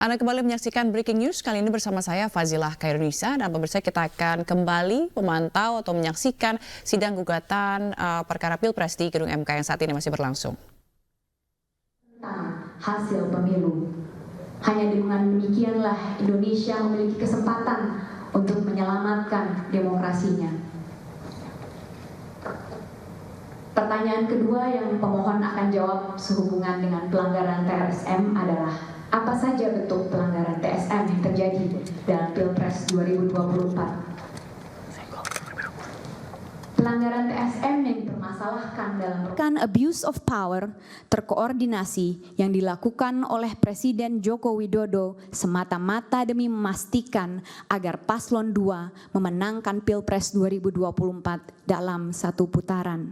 Anda kembali menyaksikan Breaking News, kali ini bersama saya Fazilah Khairunisa, dan pemirsa kita akan kembali memantau atau menyaksikan sidang gugatan perkara Pilpres di Gedung MK yang saat ini masih berlangsung. Hasil pemilu. Hanya dengan demikianlah Indonesia memiliki kesempatan untuk menyelamatkan demokrasinya. Pertanyaan kedua yang pemohon akan jawab sehubungan dengan pelanggaran TSM adalah apa saja bentuk pelanggaran TSM yang terjadi dalam Pilpres 2024? Pelanggaran TSM yang dipermasalahkan dalam abuse of power terkoordinasi yang dilakukan oleh Presiden Joko Widodo semata-mata demi memastikan agar Paslon 2 memenangkan Pilpres 2024 dalam satu putaran.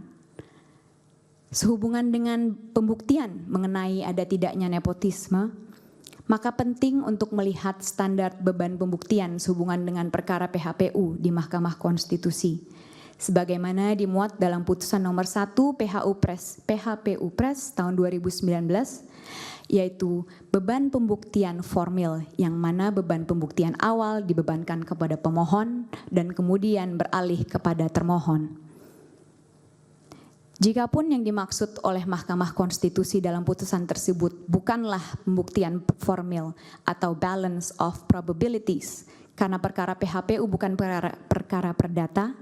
Sehubungan dengan pembuktian mengenai ada tidaknya nepotisme, maka penting untuk melihat standar beban pembuktian sehubungan dengan perkara PHPU di Mahkamah Konstitusi, sebagaimana dimuat dalam putusan nomor 1 PHPU Pres tahun 2019, yaitu beban pembuktian formil, yang mana beban pembuktian awal dibebankan kepada pemohon dan kemudian beralih kepada termohon. Jikapun yang dimaksud oleh Mahkamah Konstitusi dalam putusan tersebut bukanlah pembuktian formil atau balance of probabilities, karena perkara PHPU bukan perkara perdata,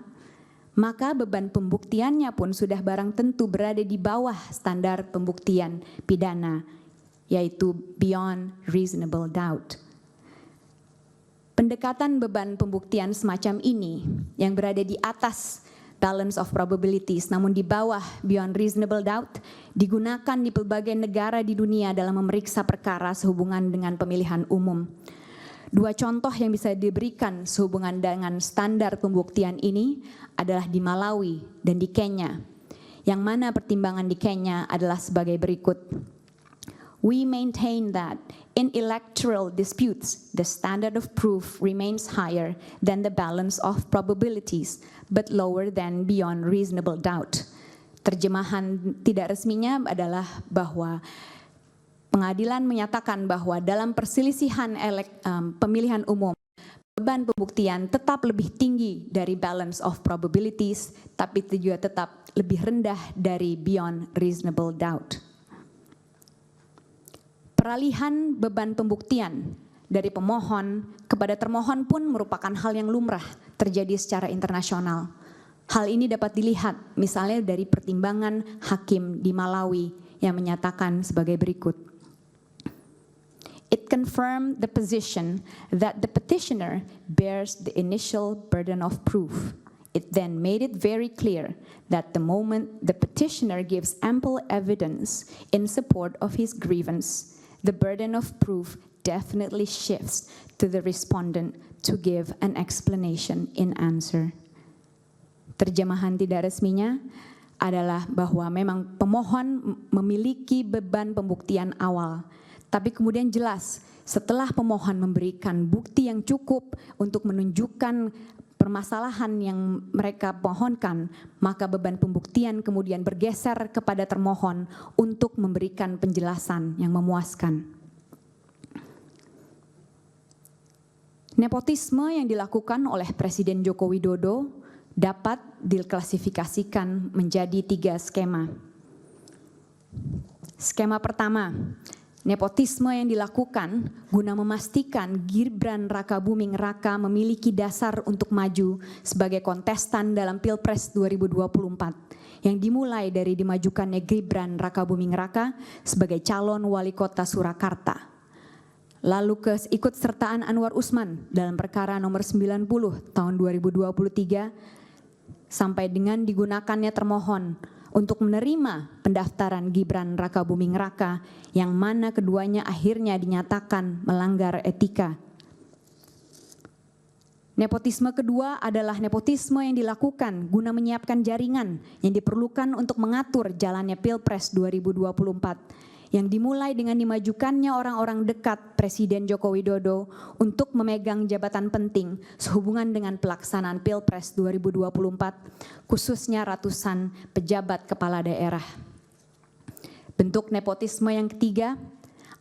maka beban pembuktiannya pun sudah barang tentu berada di bawah standar pembuktian pidana, yaitu beyond reasonable doubt. Pendekatan beban pembuktian semacam ini yang berada di atas balance of probabilities namun di bawah beyond reasonable doubt digunakan di berbagai negara di dunia dalam memeriksa perkara sehubungan dengan pemilihan umum. Dua contoh yang bisa diberikan sehubungan dengan standar pembuktian ini adalah di Malawi dan di Kenya, yang mana pertimbangan di Kenya adalah sebagai berikut. We maintain that in electoral disputes, the standard of proof remains higher than the balance of probabilities, but lower than beyond reasonable doubt. Terjemahan tidak resminya adalah bahwa pengadilan menyatakan bahwa dalam perselisihan pemilihan umum, beban pembuktian tetap lebih tinggi dari balance of probabilities, tapi itu juga tetap lebih rendah dari beyond reasonable doubt. Peralihan beban pembuktian dari pemohon kepada termohon pun merupakan hal yang lumrah terjadi secara internasional. Hal ini dapat dilihat misalnya dari pertimbangan hakim di Malawi yang menyatakan sebagai berikut. It confirmed the position that the petitioner bears the initial burden of proof. It then made it very clear that the moment the petitioner gives ample evidence in support of his grievance, the burden of proof definitely shifts to the respondent to give an explanation in answer. Terjemahan tidak resminya adalah bahwa memang pemohon memiliki beban pembuktian awal, tapi kemudian jelas setelah pemohon memberikan bukti yang cukup untuk menunjukkan permasalahan yang mereka pohonkan, maka beban pembuktian kemudian bergeser kepada termohon untuk memberikan penjelasan yang memuaskan. Nepotisme yang dilakukan oleh Presiden Joko Widodo dapat diklasifikasikan menjadi 3 skema. Skema pertama, nepotisme yang dilakukan guna memastikan Gibran Rakabuming Raka memiliki dasar untuk maju sebagai kontestan dalam Pilpres 2024 yang dimulai dari dimajukannya Gibran Rakabuming Raka sebagai calon wali kota Surakarta. Lalu keikutsertaan Anwar Usman dalam perkara nomor 90 tahun 2023 sampai dengan digunakannya termohon untuk menerima pendaftaran Gibran Rakabuming Raka yang mana keduanya akhirnya dinyatakan melanggar etika. Nepotisme kedua adalah nepotisme yang dilakukan guna menyiapkan jaringan yang diperlukan untuk mengatur jalannya Pilpres 2024 yang dimulai dengan dimajukannya orang-orang dekat Presiden Joko Widodo untuk memegang jabatan penting sehubungan dengan pelaksanaan Pilpres 2024, khususnya ratusan pejabat kepala daerah. Bentuk nepotisme yang ketiga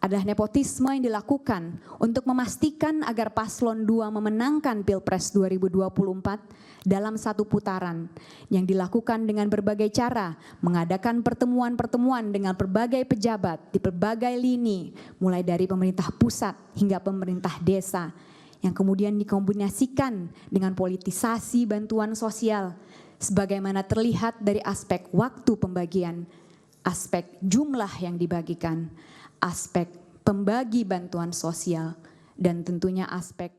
adalah nepotisme yang dilakukan untuk memastikan agar paslon 2 memenangkan Pilpres 2024 dalam satu putaran yang dilakukan dengan berbagai cara, mengadakan pertemuan-pertemuan dengan berbagai pejabat di berbagai lini, mulai dari pemerintah pusat hingga pemerintah desa, yang kemudian dikombinasikan dengan politisasi bantuan sosial, sebagaimana terlihat dari aspek waktu pembagian, aspek jumlah yang dibagikan, aspek pembagi bantuan sosial, dan tentunya aspek